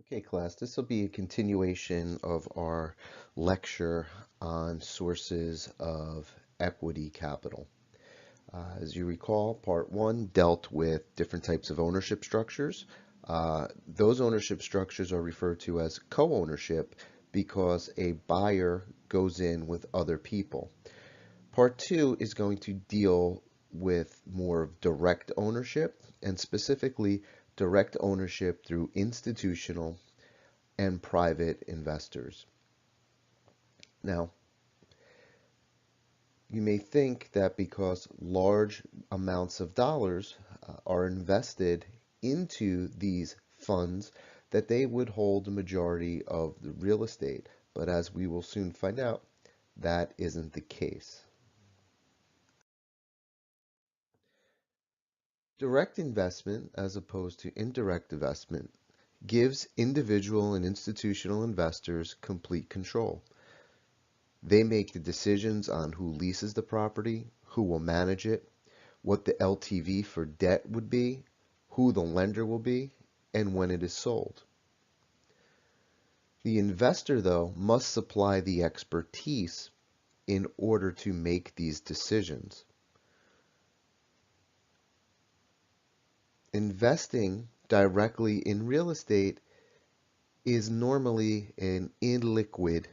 Okay, class, this will be a continuation of our lecture on sources of equity capital. As you recall, part one dealt with different types of ownership structures. Those ownership structures are referred to as co-ownership because a buyer goes in with other people. Part two is going to deal with more of direct ownership and specifically direct ownership through institutional and private investors. Now, you may think that because large amounts of dollars are invested into these funds, that they would hold the majority of the real estate. But as we will soon find out, that isn't the case. Direct investment, as opposed to indirect investment, gives individual and institutional investors complete control. They make the decisions on who leases the property, who will manage it, what the LTV for debt would be, who the lender will be, and when it is sold. The investor, though, must supply the expertise in order to make these decisions. Investing directly in real estate is normally an illiquid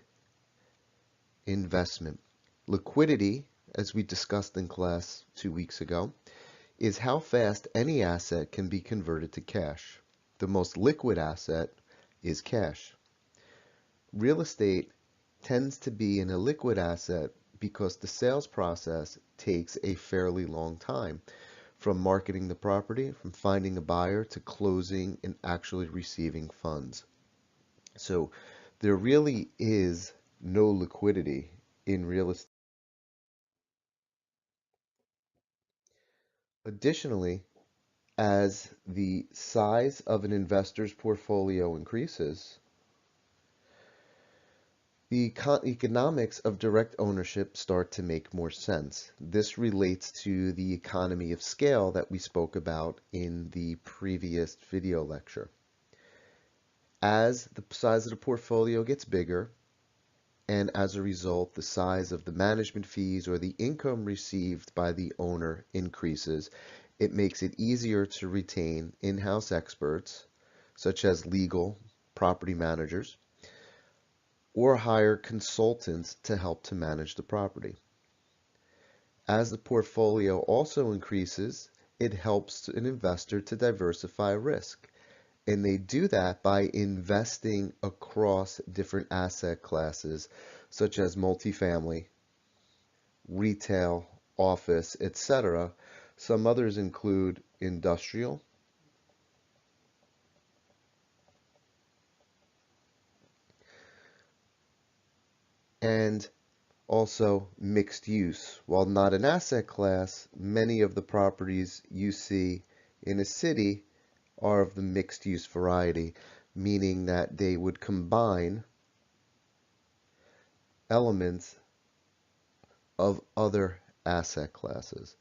investment. Liquidity, as we discussed in class 2 weeks ago, is how fast any asset can be converted to cash. The most liquid asset is cash. Real estate tends to be an illiquid asset because the sales process takes a fairly long time, from marketing the property, from finding a buyer, to closing and actually receiving funds. So there really is no liquidity in real estate. Additionally, as the size of an investor's portfolio increases, the economics of direct ownership start to make more sense. This relates to the economy of scale that we spoke about in the previous video lecture. As the size of the portfolio gets bigger, and as a result, the size of the management fees or the income received by the owner increases, it makes it easier to retain in-house experts, such as legal, property managers, or hire consultants to help to manage the property. As the portfolio also increases, it helps an investor to diversify risk. And they do that by investing across different asset classes, such as multifamily, retail, office, etc. Some others include industrial, and also mixed use. While not an asset class, many of the properties you see in a city are of the mixed use variety, meaning that they would combine elements of other asset classes.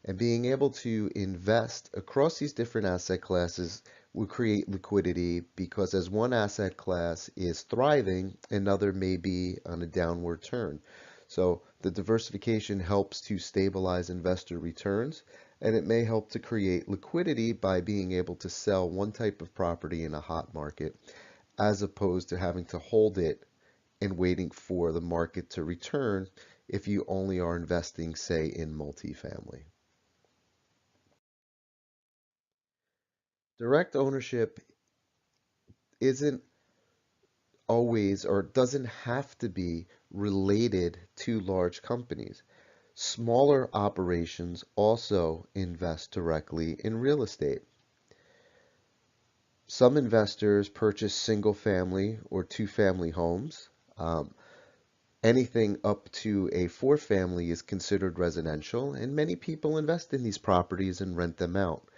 And being able to invest across these different asset classes will create liquidity, because as one asset class is thriving, another may be on a downward turn. So the diversification helps to stabilize investor returns, and it may help to create liquidity by being able to sell one type of property in a hot market, as opposed to having to hold it and waiting for the market to return if you only are investing, say, in multifamily. Direct ownership isn't always, or doesn't have to be, related to large companies. Smaller operations also invest directly in real estate. Some investors purchase single family or two family homes. Anything up to a four family is considered residential, and many people invest in these properties and rent them out.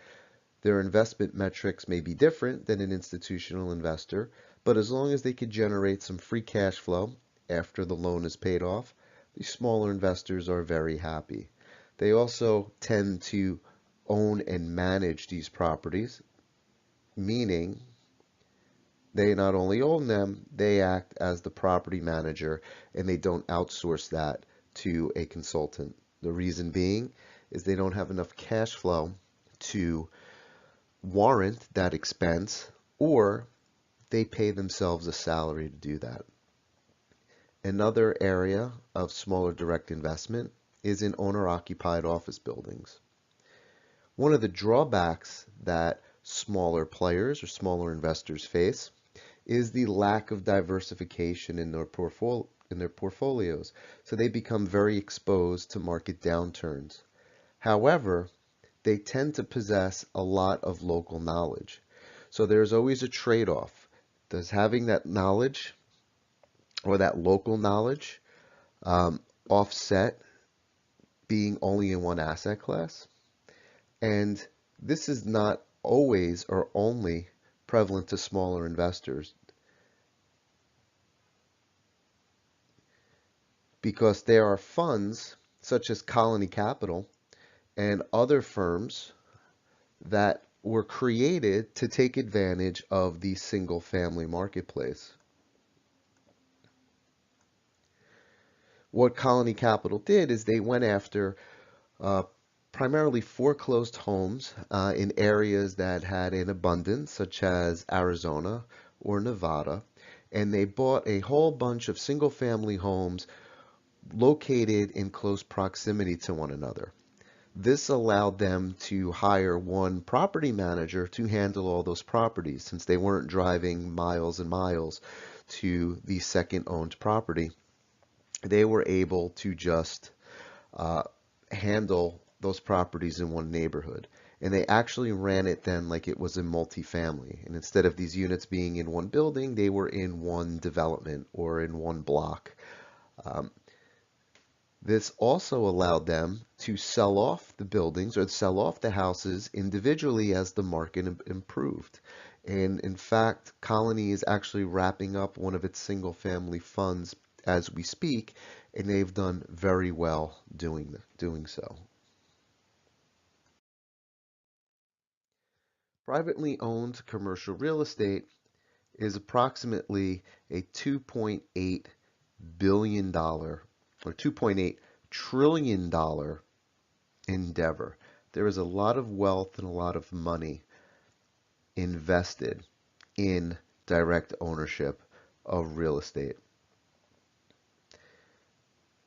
Their investment metrics may be different than an institutional investor, but as long as they could generate some free cash flow after the loan is paid off, the smaller investors are very happy. They also tend to own and manage these properties, meaning They not only own them, they act as the property manager and they don't outsource that to a consultant. The reason being is they don't have enough cash flow to warrant that expense, or they pay themselves a salary to do that. Another area of smaller direct investment is in owner-occupied office buildings. One of the drawbacks that smaller players or smaller investors face is the lack of diversification in their portfolios. So they become very exposed to market downturns. However, they tend to possess a lot of local knowledge. So there's always a trade-off. Does having that knowledge or that local knowledge offset being only in one asset class? And this is not always or only prevalent to smaller investors, because there are funds such as Colony Capital and other firms that were created to take advantage of the single family marketplace. What Colony Capital did is they went after primarily foreclosed homes in areas that had an abundance, such as Arizona or Nevada, and they bought a whole bunch of single family homes located in close proximity to one another. This allowed them to hire one property manager to handle all those properties, since they weren't driving miles and miles to the second owned property. They were able to just handle those properties in one neighborhood. And they actually ran it then like it was a multifamily. And instead of these units being in one building, they were in one development or in one block. This also allowed them to sell off the buildings or sell off the houses individually as the market improved. And in fact, Colony is actually wrapping up one of its single family funds as we speak, and they've done very well doing so. Privately owned commercial real estate is approximately a $2.8 billion or $2.8 trillion endeavor. There is a lot of wealth and a lot of money invested in direct ownership of real estate.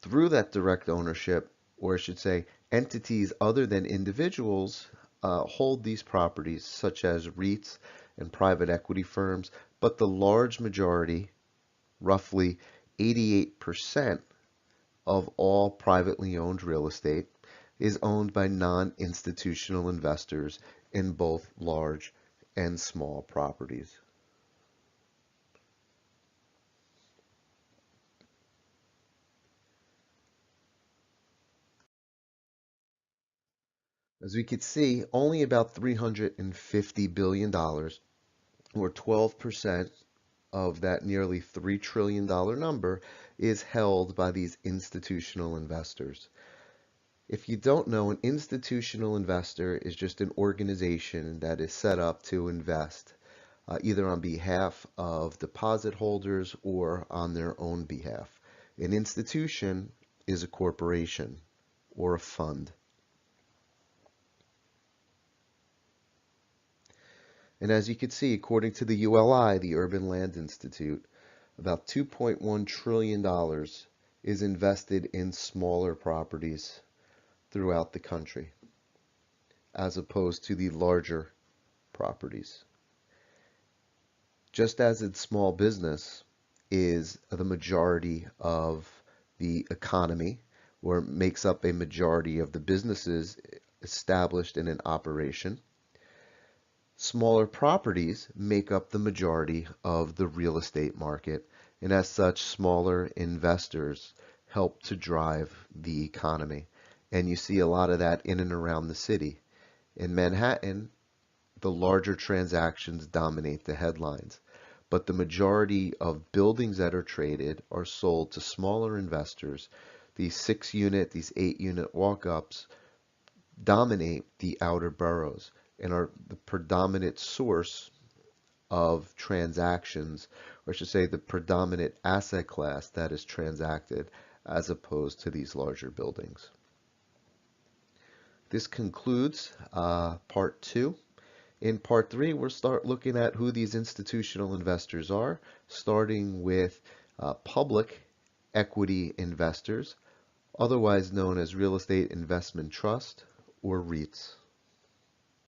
Through that direct ownership, or I should say, entities other than individuals hold these properties, such as REITs and private equity firms, but the large majority, roughly 88% of all privately owned real estate, is owned by non-institutional investors in both large and small properties. As we could see, only about $350 billion, or 12% of that nearly $3 trillion number, is held by these institutional investors. If you don't know, an institutional investor is just an organization that is set up to invest either on behalf of deposit holders or on their own behalf. An institution is a corporation or a fund. And as you can see, according to the ULI, the Urban Land Institute, about $2.1 trillion is invested in smaller properties throughout the country, as opposed to the larger properties. Just as in small business is the majority of the economy, or makes up a majority of the businesses established in an operation, smaller properties make up the majority of the real estate market, and as such, smaller investors help to drive the economy. And you see a lot of that in and around the city. In Manhattan, the larger transactions dominate the headlines, but the majority of buildings that are traded are sold to smaller investors. These 6-unit, these 8-unit walk-ups dominate the outer boroughs and are the predominant source of transactions, or I should say the predominant asset class that is transacted as opposed to these larger buildings. This concludes part 2. In part 3, we'll start looking at who these institutional investors are, starting with public equity investors, otherwise known as real estate investment trust or REITs.